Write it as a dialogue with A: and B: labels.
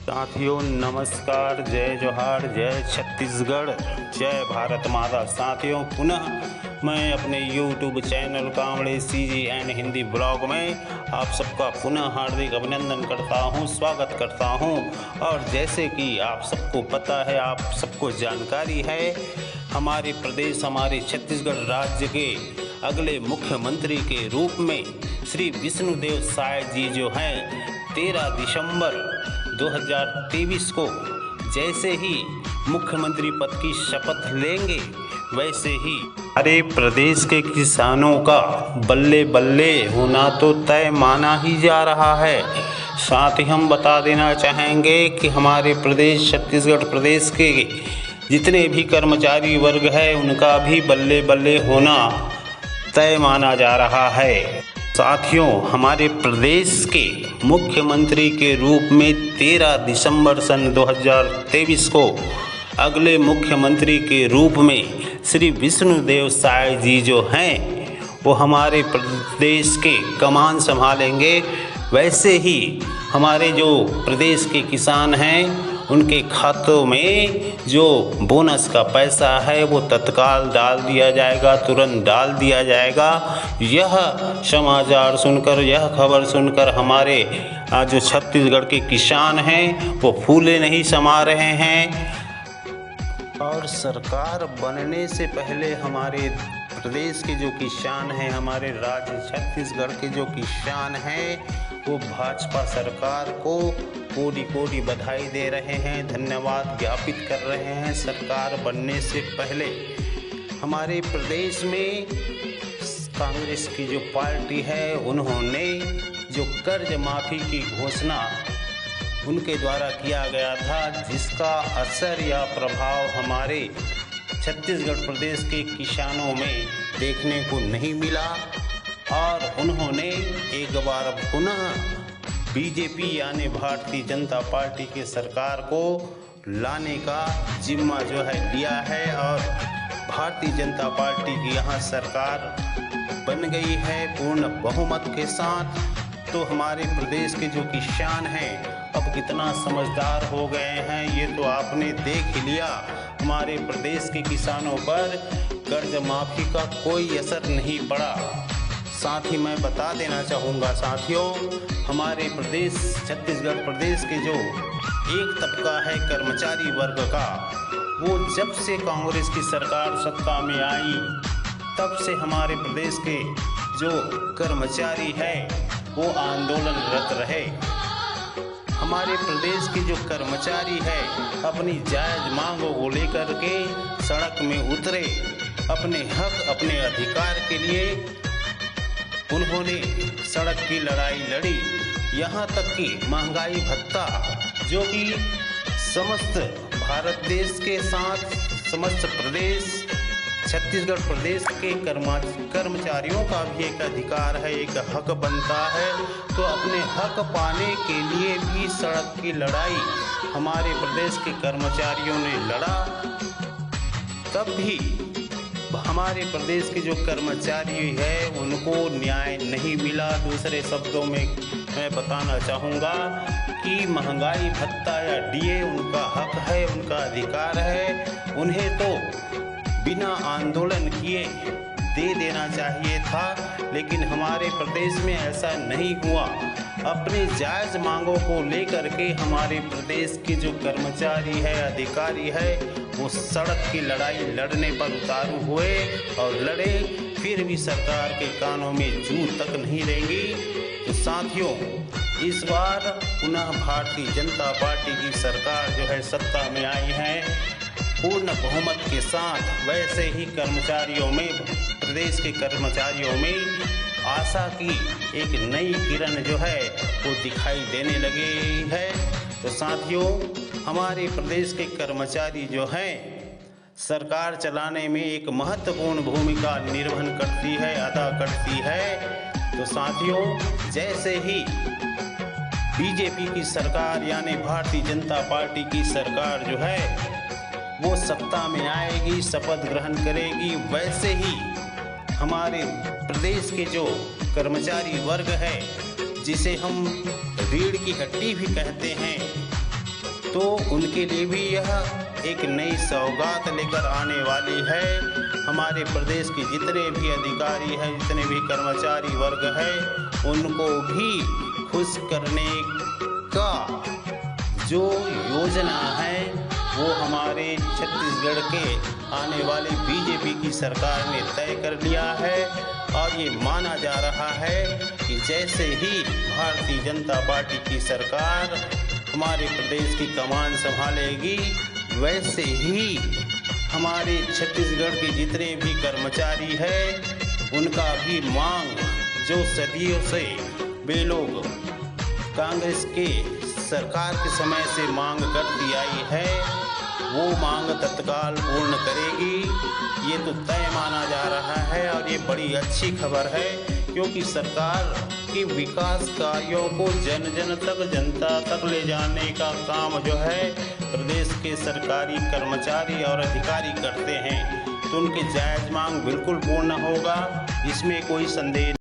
A: साथियों नमस्कार, जय जोहार, जय छत्तीसगढ़, जय भारत माता। साथियों पुनः मैं अपने YouTube channel Kanwade CG and Hindi blog में आप सबका पुनः हार्दिक अभिनंदन करता हूं, स्वागत करता हूं। और जैसे कि आप सबको पता है, आप सबको जानकारी है, हमारे प्रदेश, हमारे छत्तीसगढ़ राज्य के अगले मुख्यमंत्री के रूप में श्री विष्णुदेव साय जी जो हैं 13 दिसंबर 2023 को जैसे ही मुख्यमंत्री पद की शपथ लेंगे, वैसे ही हमारे प्रदेश के किसानों का बल्ले बल्ले होना तो तय माना ही जा रहा है। साथ ही हम बता देना चाहेंगे कि हमारे प्रदेश छत्तीसगढ़ प्रदेश के जितने भी कर्मचारी वर्ग है, उनका भी बल्ले बल्ले होना तय माना जा रहा है। साथियों, हमारे प्रदेश के मुख्यमंत्री के रूप में 13 दिसंबर सन 2023 को अगले मुख्यमंत्री के रूप में श्री विष्णुदेव साय जी जो हैं, वो हमारे प्रदेश के कमान संभालेंगे। वैसे ही हमारे जो प्रदेश के किसान हैं, उनके खातों में जो बोनस का पैसा है वो तत्काल डाल दिया जाएगा, तुरंत डाल दिया जाएगा। यह समाचार सुनकर, यह खबर सुनकर हमारे जो छत्तीसगढ़ के किसान हैं वो फूले नहीं समा रहे हैं। और सरकार बनने से पहले हमारे प्रदेश के जो किसान हैं, हमारे राज्य छत्तीसगढ़ के जो किसान हैं, वो भाजपा सरकार को कोटि कोटि बधाई दे रहे हैं, धन्यवाद ज्ञापित कर रहे हैं। सरकार बनने से पहले हमारे प्रदेश में कांग्रेस की जो पार्टी है, उन्होंने जो कर्ज माफ़ी की घोषणा उनके द्वारा किया गया था, जिसका असर या प्रभाव हमारे छत्तीसगढ़ प्रदेश के किसानों में देखने को नहीं मिला। और उन्होंने एक बार पुनः बीजेपी यानी भारतीय जनता पार्टी के सरकार को लाने का जिम्मा जो है लिया है, और भारतीय जनता पार्टी की यहाँ सरकार बन गई है पूर्ण बहुमत के साथ। तो हमारे प्रदेश के जो किसान हैं अब कितना समझदार हो गए हैं, ये तो आपने देख ही लिया। हमारे प्रदेश के किसानों पर कर्ज माफ़ी का कोई असर नहीं पड़ा। साथ ही मैं बता देना चाहूँगा साथियों, हमारे प्रदेश छत्तीसगढ़ प्रदेश के जो एक तबका है कर्मचारी वर्ग का, वो जब से कांग्रेस की सरकार सत्ता में आई, तब से हमारे प्रदेश के जो कर्मचारी है वो आंदोलनरत रहे। हमारे प्रदेश के जो कर्मचारी है अपनी जायज़ मांगों को लेकर के सड़क में उतरे, अपने हक, अपने अधिकार के लिए उन्होंने सड़क की लड़ाई लड़ी। यहाँ तक कि महंगाई भत्ता, जो कि समस्त भारत देश के साथ समस्त प्रदेश छत्तीसगढ़ प्रदेश के कर्मचारियों का भी एक अधिकार है, एक हक बनता है। तो अपने हक पाने के लिए भी सड़क की लड़ाई हमारे प्रदेश के कर्मचारियों ने लड़ा, तब भी हमारे प्रदेश के जो कर्मचारी है उनको न्याय नहीं मिला। दूसरे शब्दों में मैं बताना चाहूँगा कि महंगाई भत्ता या DA उनका हक है, उनका अधिकार है, उन्हें तो बिना आंदोलन किए दे देना चाहिए था। लेकिन हमारे प्रदेश में ऐसा नहीं हुआ। अपनी जायज़ मांगों को लेकर के हमारे प्रदेश के जो कर्मचारी है, अधिकारी है, वो सड़क की लड़ाई लड़ने पर उतारू हुए और लड़े, फिर भी सरकार के कानों में जू तक नहीं रेंगी। तो साथियों, इस बार पुनः भारतीय जनता पार्टी की सरकार जो है सत्ता में आई है पूर्ण बहुमत के साथ। वैसे ही कर्मचारियों में, प्रदेश के कर्मचारियों में आशा की एक नई किरण जो है वो दिखाई देने लगी है। तो साथियों, हमारे प्रदेश के कर्मचारी जो हैं सरकार चलाने में एक महत्वपूर्ण भूमिका निर्वहन करती है, अदा करती है। तो साथियों, जैसे ही बीजेपी की सरकार यानी भारतीय जनता पार्टी की सरकार जो है वो सत्ता में आएगी, शपथ ग्रहण करेगी, वैसे ही हमारे प्रदेश के जो कर्मचारी वर्ग है, जिसे हम रीढ़ की हड्डी भी कहते हैं, तो उनके लिए भी यह एक नई सौगात लेकर आने वाली है। हमारे प्रदेश के जितने भी अधिकारी हैं, जितने भी कर्मचारी वर्ग है, उनको भी खुश करने का जो योजना है वो हमारे छत्तीसगढ़ के आने वाली बीजेपी की सरकार ने तय कर लिया है। और ये माना जा रहा है कि जैसे ही भारतीय जनता पार्टी की सरकार हमारे प्रदेश की कमान संभालेगी, वैसे ही हमारे छत्तीसगढ़ के जितने भी कर्मचारी हैं, उनका भी मांग जो सदियों से वे लोग कांग्रेस के सरकार के समय से मांग करती आई है, वो मांग तत्काल पूर्ण करेगी। ये तो तय माना जा रहा है और ये बड़ी अच्छी खबर है, क्योंकि सरकार के विकास कार्यों को जन जन तक, जनता तक ले जाने का काम जो है प्रदेश के सरकारी कर्मचारी और अधिकारी करते हैं, तो उनकी जायज़ मांग बिल्कुल पूर्ण होगा, इसमें कोई संदेह